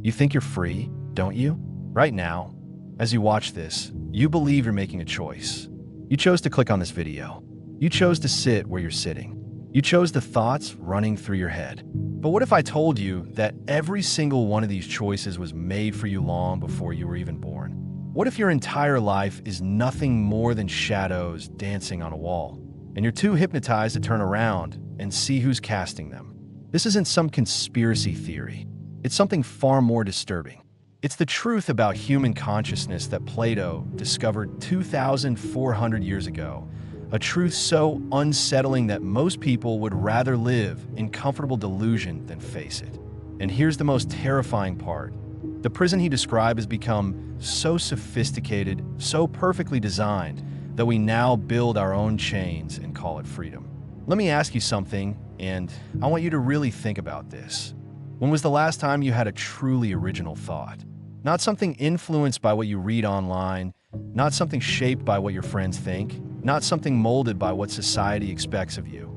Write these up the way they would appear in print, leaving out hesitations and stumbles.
You think you're free, don't you? Right now, as you watch this, you believe you're making a choice. You chose to click on this video. You chose to sit where you're sitting. You chose the thoughts running through your head. But what if I told you that every single one of these choices was made for you long before you were even born? What if your entire life is nothing more than shadows dancing on a wall, and you're too hypnotized to turn around and see who's casting them? This isn't some conspiracy theory. It's something far more disturbing. It's the truth about human consciousness that Plato discovered 2,400 years ago, a truth so unsettling that most people would rather live in comfortable delusion than face it. And here's the most terrifying part. The prison he described has become so sophisticated, so perfectly designed, that we now build our own chains and call it freedom. Let me ask you something, and I want you to really think about this. When was the last time you had a truly original thought? Not something influenced by what you read online, not something shaped by what your friends think, not something molded by what society expects of you,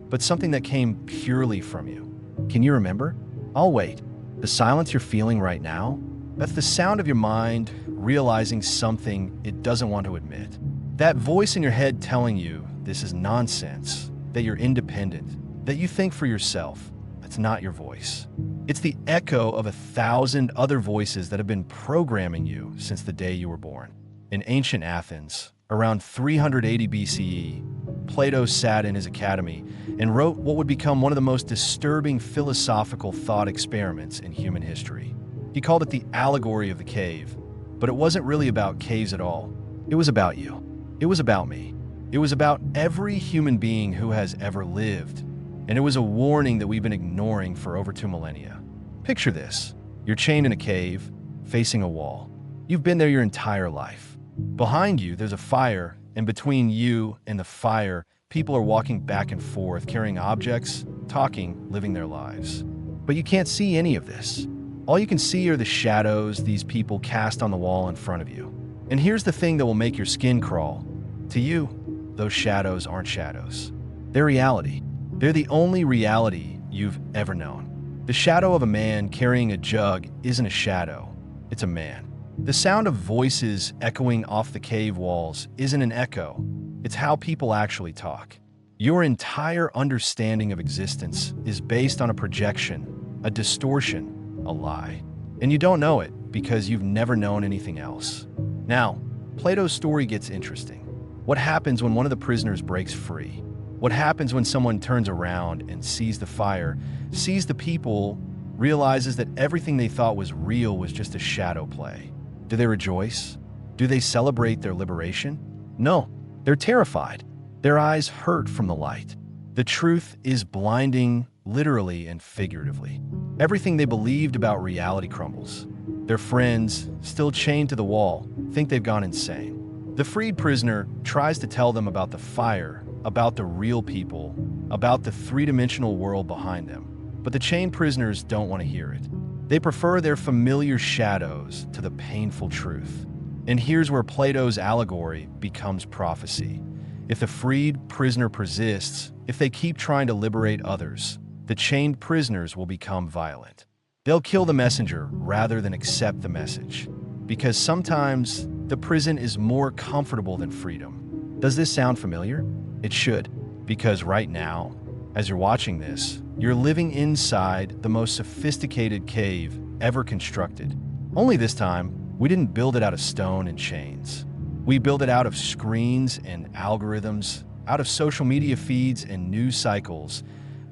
but something that came purely from you. Can you remember? I'll wait. The silence you're feeling right now, that's the sound of your mind realizing something it doesn't want to admit. That voice in your head telling you this is nonsense, that you're independent, that you think for yourself. That's not your voice. It's the echo of 1,000 other voices that have been programming you since the day you were born. In ancient Athens, around 380 BCE, Plato sat in his academy and wrote what would become one of the most disturbing philosophical thought experiments in human history. He called it the allegory of the cave, but it wasn't really about caves at all. It was about you. It was about me. It was about every human being who has ever lived. And it was a warning that we've been ignoring for over 2 millennia. Picture this. You're chained in a cave, facing a wall. You've been there your entire life. Behind you, there's a fire, and between you and the fire, people are walking back and forth, carrying objects, talking, living their lives. But you can't see any of this. All you can see are the shadows these people cast on the wall in front of you. And here's the thing that will make your skin crawl. To you, those shadows aren't shadows. They're reality. They're the only reality you've ever known. The shadow of a man carrying a jug isn't a shadow, it's a man. The sound of voices echoing off the cave walls isn't an echo, it's how people actually talk. Your entire understanding of existence is based on a projection, a distortion, a lie. And you don't know it because you've never known anything else. Now, Plato's story gets interesting. What happens when one of the prisoners breaks free? What happens when someone turns around and sees the fire, sees the people, realizes that everything they thought was real was just a shadow play? Do they rejoice? Do they celebrate their liberation? No, they're terrified. Their eyes hurt from the light. The truth is blinding, literally and figuratively. Everything they believed about reality crumbles. Their friends, still chained to the wall, think they've gone insane. The freed prisoner tries to tell them about the fire, about the real people, about the three-dimensional world behind them. But the chained prisoners don't want to hear it. They prefer their familiar shadows to the painful truth. And here's where Plato's allegory becomes prophecy. If the freed prisoner persists, if they keep trying to liberate others, the chained prisoners will become violent. They'll kill the messenger rather than accept the message. Because sometimes the prison is more comfortable than freedom. Does this sound familiar? It should, because right now, as you're watching this, you're living inside the most sophisticated cave ever constructed. Only this time, we didn't build it out of stone and chains. We built it out of screens and algorithms, out of social media feeds and news cycles,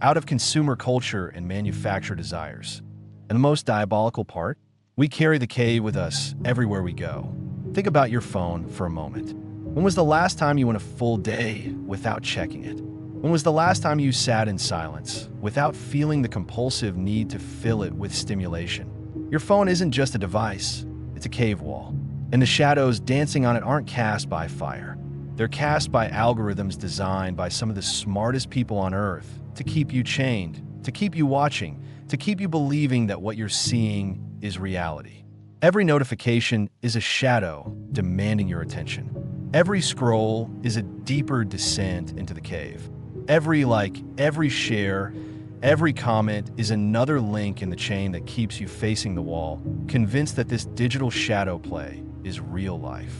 out of consumer culture and manufactured desires. And the most diabolical part? We carry the cave with us everywhere we go. Think about your phone for a moment. When was the last time you went a full day without checking it? When was the last time you sat in silence without feeling the compulsive need to fill it with stimulation? Your phone isn't just a device, it's a cave wall. And the shadows dancing on it aren't cast by fire. They're cast by algorithms designed by some of the smartest people on Earth to keep you chained, to keep you watching, to keep you believing that what you're seeing is reality. Every notification is a shadow demanding your attention. Every scroll is a deeper descent into the cave. Every like, every share, Every comment is another link in the chain that keeps you facing the wall, convinced that this digital shadow play is real life.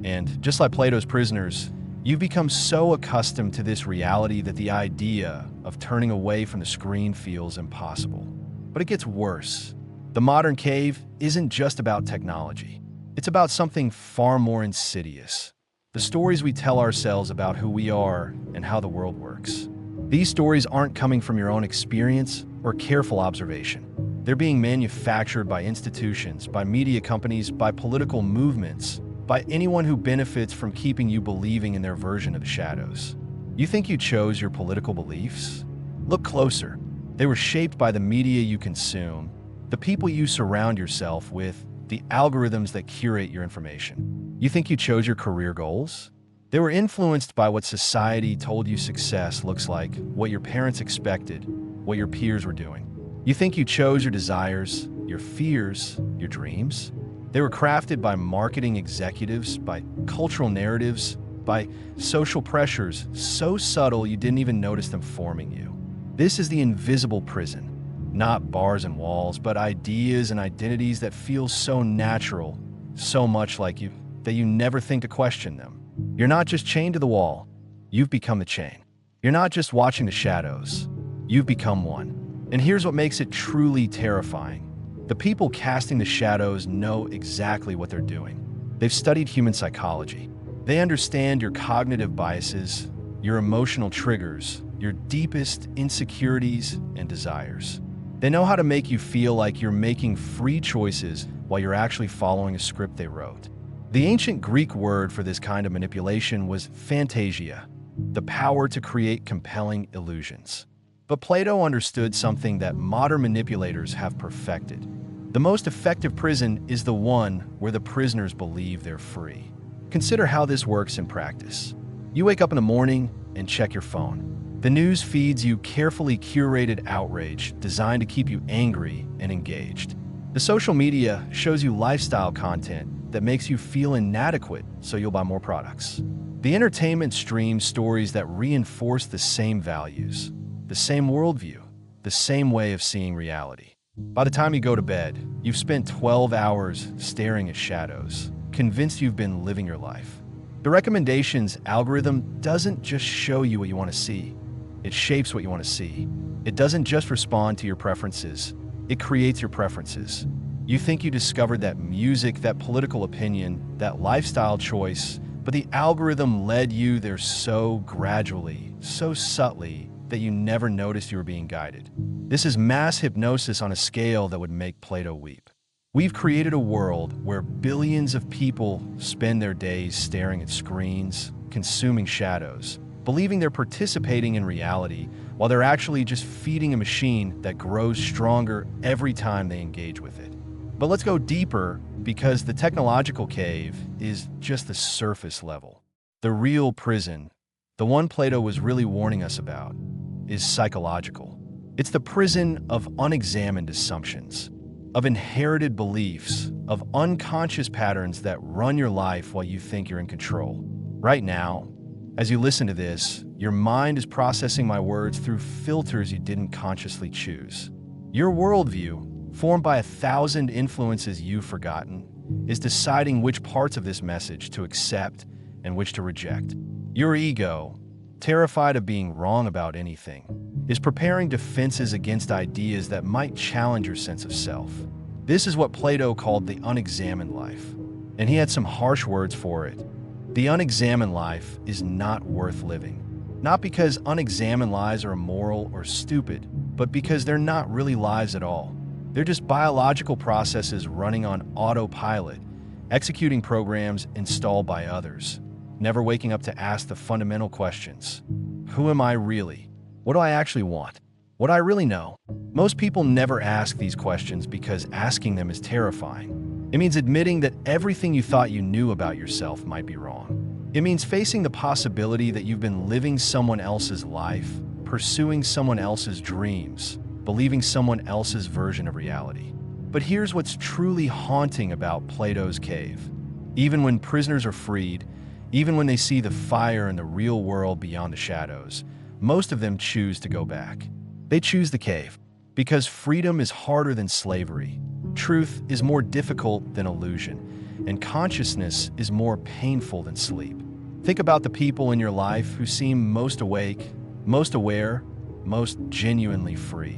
And just like Plato's prisoners, you've become so accustomed to this reality that the idea of turning away from the screen feels impossible. But it gets worse. The modern cave isn't just about technology. It's about something far more insidious. The stories we tell ourselves about who we are and how the world works. These stories aren't coming from your own experience or careful observation. They're being manufactured by institutions, by media companies, by political movements, by anyone who benefits from keeping you believing in their version of the shadows. You think you chose your political beliefs? Look closer. They were shaped by the media you consume, the people you surround yourself with, the algorithms that curate your information. You think you chose your career goals? They were influenced by what society told you success looks like, what your parents expected, what your peers were doing. You think you chose your desires, your fears, your dreams? They were crafted by marketing executives, by cultural narratives, by social pressures so subtle you didn't even notice them forming you. This is the invisible prison. Not bars and walls, but ideas and identities that feel so natural, so much like you, that you never think to question them. You're not just chained to the wall, you've become the chain. You're not just watching the shadows, you've become one. And here's what makes it truly terrifying. The people casting the shadows know exactly what they're doing. They've studied human psychology. They understand your cognitive biases, your emotional triggers, your deepest insecurities and desires. They know how to make you feel like you're making free choices while you're actually following a script they wrote. The ancient Greek word for this kind of manipulation was phantasia, the power to create compelling illusions. But Plato understood something that modern manipulators have perfected. The most effective prison is the one where the prisoners believe they're free. Consider how this works in practice. You wake up in the morning and check your phone. The news feeds you carefully curated outrage designed to keep you angry and engaged. The social media shows you lifestyle content that makes you feel inadequate, so you'll buy more products. The entertainment streams stories that reinforce the same values, the same worldview, the same way of seeing reality. By the time you go to bed, you've spent 12 hours staring at shadows, convinced you've been living your life. The recommendations algorithm doesn't just show you what you want to see. It shapes what you want to see. It doesn't just respond to your preferences. It creates your preferences. You think you discovered that music, that political opinion, that lifestyle choice, but the algorithm led you there so gradually, so subtly, that you never noticed you were being guided. This is mass hypnosis on a scale that would make Plato weep. We've created a world where billions of people spend their days staring at screens, consuming shadows, believing they're participating in reality while they're actually just feeding a machine that grows stronger every time they engage with it. But let's go deeper, because the technological cave is just the surface level. The real prison, the one Plato was really warning us about, is psychological. It's the prison of unexamined assumptions, of inherited beliefs, of unconscious patterns that run your life while you think you're in control. Right now, as you listen to this, your mind is processing my words through filters you didn't consciously choose. Your worldview, formed by 1,000 influences you've forgotten, is deciding which parts of this message to accept and which to reject. Your ego, terrified of being wrong about anything, is preparing defenses against ideas that might challenge your sense of self. This is what Plato called the unexamined life, and he had some harsh words for it. The unexamined life is not worth living. Not because unexamined lies are immoral or stupid, but because they're not really lies at all. They're just biological processes running on autopilot, executing programs installed by others, never waking up to ask the fundamental questions. Who am I really? What do I actually want? What do I really know? Most people never ask these questions because asking them is terrifying. It means admitting that everything you thought you knew about yourself might be wrong. It means facing the possibility that you've been living someone else's life, pursuing someone else's dreams, believing someone else's version of reality. But here's what's truly haunting about Plato's cave. Even when prisoners are freed, even when they see the fire in the real world beyond the shadows, most of them choose to go back. They choose the cave because freedom is harder than slavery, truth is more difficult than illusion, and consciousness is more painful than sleep. Think about the people in your life who seem most awake, most aware, most genuinely free.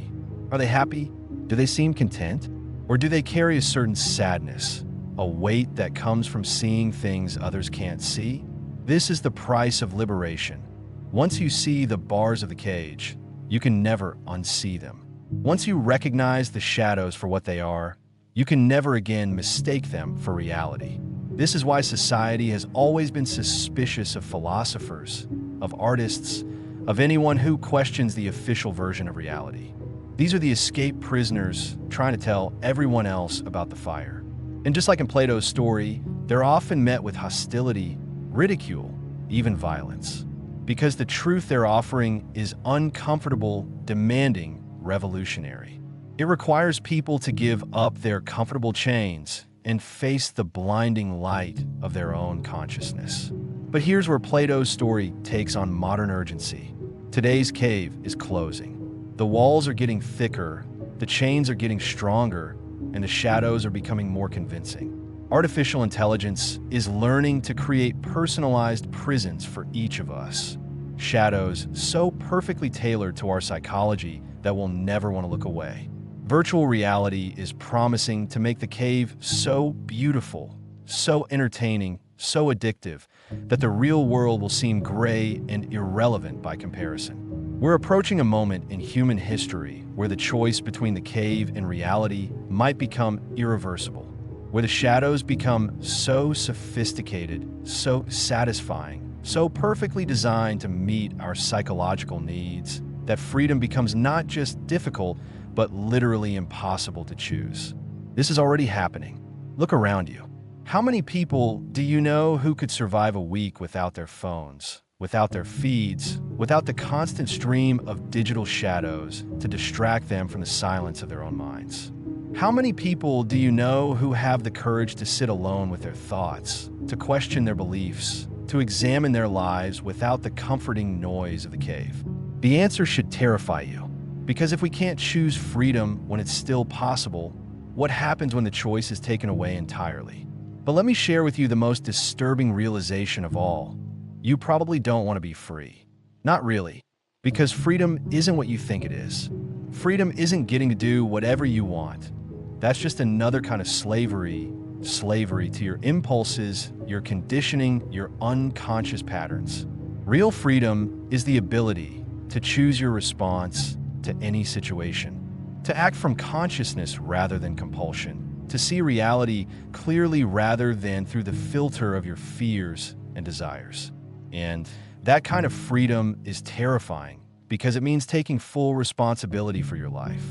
Are they happy? Do they seem content? Or do they carry a certain sadness, a weight that comes from seeing things others can't see? This is the price of liberation. Once you see the bars of the cage, you can never unsee them. Once you recognize the shadows for what they are, you can never again mistake them for reality. This is why society has always been suspicious of philosophers, of artists, of anyone who questions the official version of reality. These are the escaped prisoners trying to tell everyone else about the fire. And just like in Plato's story, they're often met with hostility, ridicule, even violence. Because the truth they're offering is uncomfortable, demanding, revolutionary. It requires people to give up their comfortable chains and face the blinding light of their own consciousness. But here's where Plato's story takes on modern urgency. Today's cave is closing. The walls are getting thicker, the chains are getting stronger, and the shadows are becoming more convincing. Artificial intelligence is learning to create personalized prisons for each of us. Shadows so perfectly tailored to our psychology that we'll never want to look away. Virtual reality is promising to make the cave so beautiful, so entertaining, so addictive, that the real world will seem gray and irrelevant by comparison. We're approaching a moment in human history where the choice between the cave and reality might become irreversible, where the shadows become so sophisticated, so satisfying, so perfectly designed to meet our psychological needs, that freedom becomes not just difficult, but literally impossible to choose. This is already happening. Look around you. How many people do you know who could survive a week without their phones, without their feeds, without the constant stream of digital shadows to distract them from the silence of their own minds? How many people do you know who have the courage to sit alone with their thoughts, to question their beliefs, to examine their lives without the comforting noise of the cave? The answer should terrify you, because if we can't choose freedom when it's still possible, what happens when the choice is taken away entirely? But let me share with you the most disturbing realization of all. You probably don't want to be free. Not really, because freedom isn't what you think it is. Freedom isn't getting to do whatever you want. That's just another kind of slavery to your impulses, your conditioning, your unconscious patterns. Real freedom is the ability to choose your response to any situation, to act from consciousness rather than compulsion, to see reality clearly rather than through the filter of your fears and desires. And that kind of freedom is terrifying because it means taking full responsibility for your life.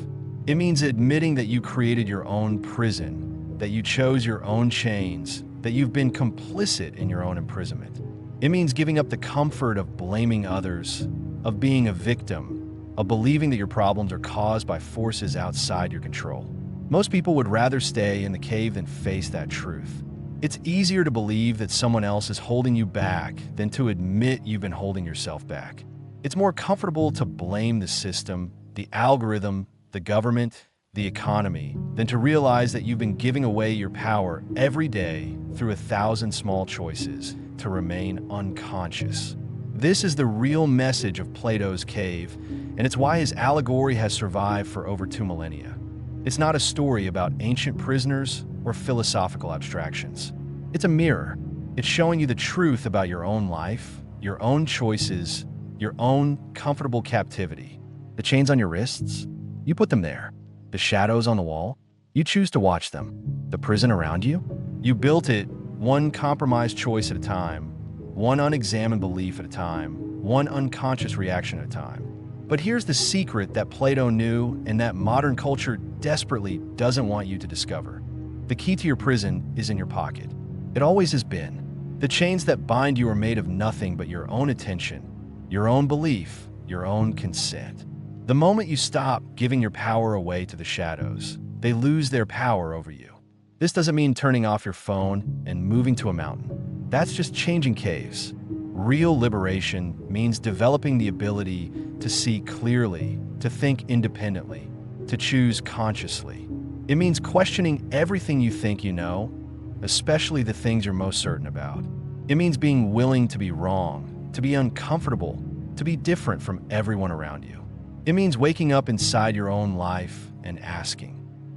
It means admitting that you created your own prison, that you chose your own chains, that you've been complicit in your own imprisonment. It means giving up the comfort of blaming others, of being a victim, of believing that your problems are caused by forces outside your control. Most people would rather stay in the cave than face that truth. It's easier to believe that someone else is holding you back than to admit you've been holding yourself back. It's more comfortable to blame the system, the algorithm, the government, the economy, than to realize that you've been giving away your power every day through 1,000 small choices to remain unconscious. This is the real message of Plato's cave, and it's why his allegory has survived for over 2 millennia. It's not a story about ancient prisoners or philosophical abstractions. It's a mirror. It's showing you the truth about your own life, your own choices, your own comfortable captivity. The chains on your wrists, you put them there. The shadows on the wall, you choose to watch them. The prison around you, you built it one compromised choice at a time, one unexamined belief at a time, one unconscious reaction at a time. But here's the secret that Plato knew and that modern culture desperately doesn't want you to discover. The key to your prison is in your pocket. It always has been. The chains that bind you are made of nothing but your own attention, your own belief, your own consent. The moment you stop giving your power away to the shadows, they lose their power over you. This doesn't mean turning off your phone and moving to a mountain. That's just changing caves. Real liberation means developing the ability to see clearly, to think independently, to choose consciously. It means questioning everything you think you know, especially the things you're most certain about. It means being willing to be wrong, to be uncomfortable, to be different from everyone around you. It means waking up inside your own life and asking,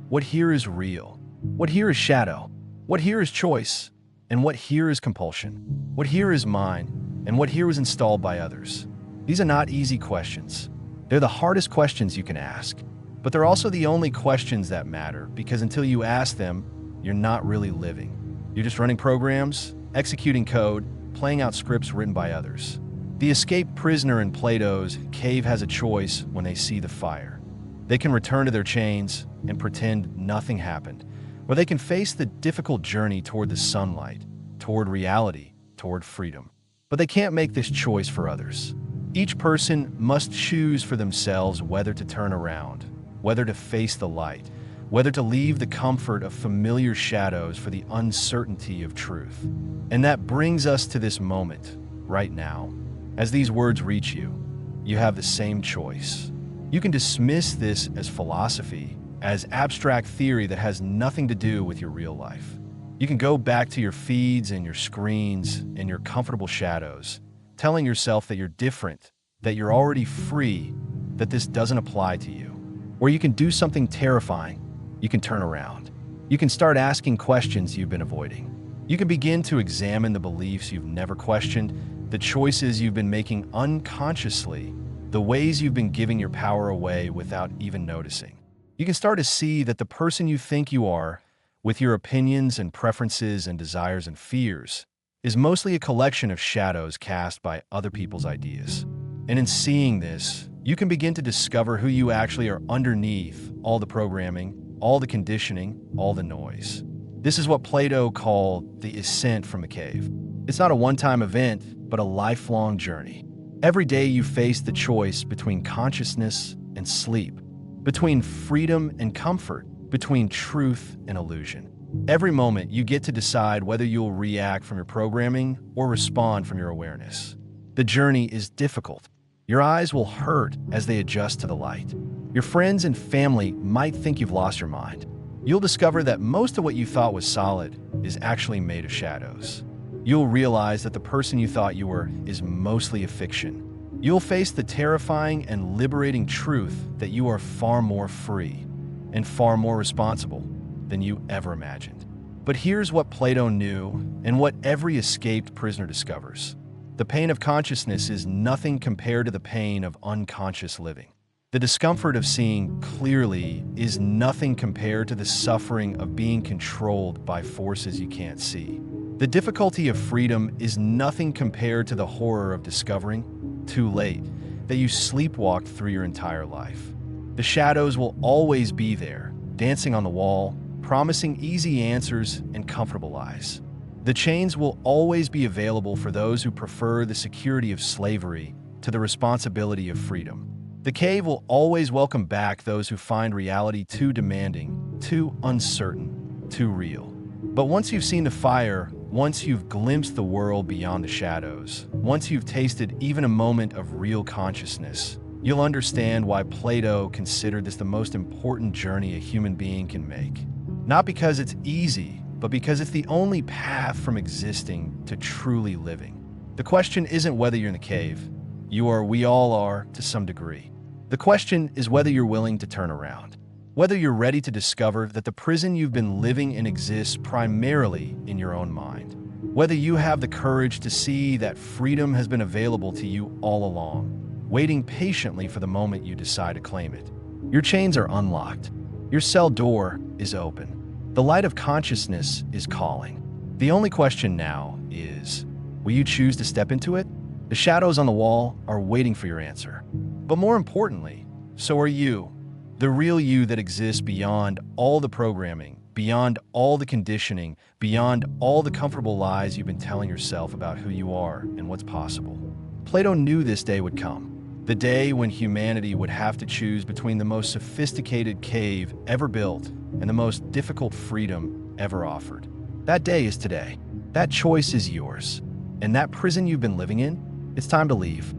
what here is real? What here is shadow? What here is choice? And what here is compulsion? What here is mine? And what here was installed by others? These are not easy questions. They're the hardest questions you can ask. But they're also the only questions that matter, because until you ask them, you're not really living. You're just running programs, executing code, playing out scripts written by others. The escaped prisoner in Plato's cave has a choice when they see the fire. They can return to their chains and pretend nothing happened, or they can face the difficult journey toward the sunlight, toward reality, toward freedom. But they can't make this choice for others. Each person must choose for themselves whether to turn around, whether to face the light, whether to leave the comfort of familiar shadows for the uncertainty of truth. And that brings us to this moment, right now. As these words reach you, you have the same choice. You can dismiss this as philosophy, as abstract theory that has nothing to do with your real life. You can go back to your feeds and your screens and your comfortable shadows, telling yourself that you're different, that you're already free, that this doesn't apply to you. Or you can do something terrifying. You can turn around. You can start asking questions you've been avoiding. You can begin to examine the beliefs you've never questioned, the choices you've been making unconsciously, the ways you've been giving your power away without even noticing. You can start to see that the person you think you are, with your opinions and preferences and desires and fears, is mostly a collection of shadows cast by other people's ideas. And in seeing this, you can begin to discover who you actually are underneath all the programming, all the conditioning, all the noise. This is what Plato called the ascent from the cave. It's not a one-time event, but a lifelong journey. Every day you face the choice between consciousness and sleep, between freedom and comfort, between truth and illusion. Every moment you get to decide whether you'll react from your programming or respond from your awareness. The journey is difficult. Your eyes will hurt as they adjust to the light. Your friends and family might think you've lost your mind. You'll discover that most of what you thought was solid is actually made of shadows. You'll realize that the person you thought you were is mostly a fiction. You'll face the terrifying and liberating truth that you are far more free and far more responsible than you ever imagined. But here's what Plato knew and what every escaped prisoner discovers. The pain of consciousness is nothing compared to the pain of unconscious living. The discomfort of seeing clearly is nothing compared to the suffering of being controlled by forces you can't see. The difficulty of freedom is nothing compared to the horror of discovering, too late, that you sleepwalked through your entire life. The shadows will always be there, dancing on the wall, promising easy answers and comfortable lies. The chains will always be available for those who prefer the security of slavery to the responsibility of freedom. The cave will always welcome back those who find reality too demanding, too uncertain, too real. But once you've seen the fire, once you've glimpsed the world beyond the shadows, once you've tasted even a moment of real consciousness, you'll understand why Plato considered this the most important journey a human being can make. Not because it's easy, but because it's the only path from existing to truly living. The question isn't whether you're in the cave. We all are, to some degree. The question is whether you're willing to turn around. Whether you're ready to discover that the prison you've been living in exists primarily in your own mind. Whether you have the courage to see that freedom has been available to you all along, waiting patiently for the moment you decide to claim it. Your chains are unlocked. Your cell door is open. The light of consciousness is calling. The only question now is, will you choose to step into it? The shadows on the wall are waiting for your answer. But more importantly, so are you. The real you that exists beyond all the programming, beyond all the conditioning, beyond all the comfortable lies you've been telling yourself about who you are and what's possible. Plato knew this day would come. The day when humanity would have to choose between the most sophisticated cave ever built and the most difficult freedom ever offered. That day is today. That choice is yours. And that prison you've been living in, it's time to leave.